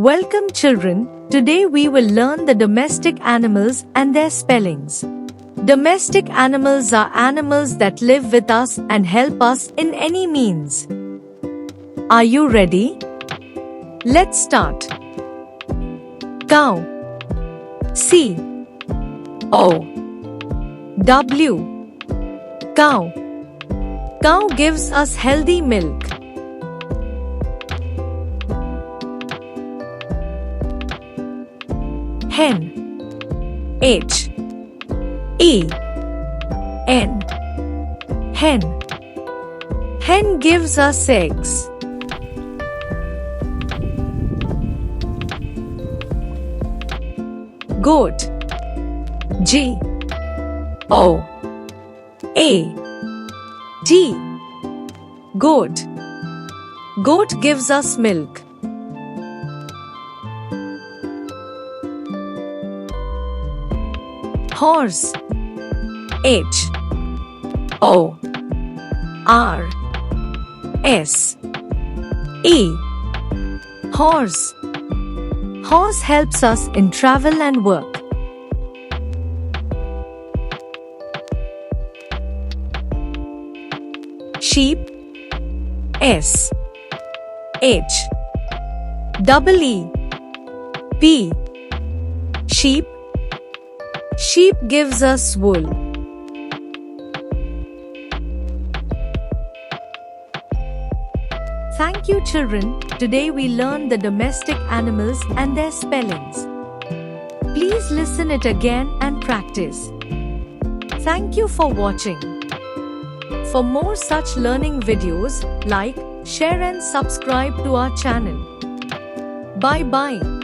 Welcome children, today we will learn the domestic animals and their spellings. Domestic animals are animals that live with us and help us in any means. Are you ready? Let's start. Cow. C O W. Cow. Cow gives us healthy milk. Hen. H E N. Hen. Hen gives us eggs. Goat. G O A T. Goat. Goat gives us milk. Horse. H O R S E. Horse. Horse helps us in travel and work. Sheep. S H E P. Sheep. Sheep gives us wool. Thank you children. Today we learned the domestic animals and their spellings. Please listen it again and practice. Thank you for watching. For more such learning videos, like, share and subscribe to our channel. Bye bye.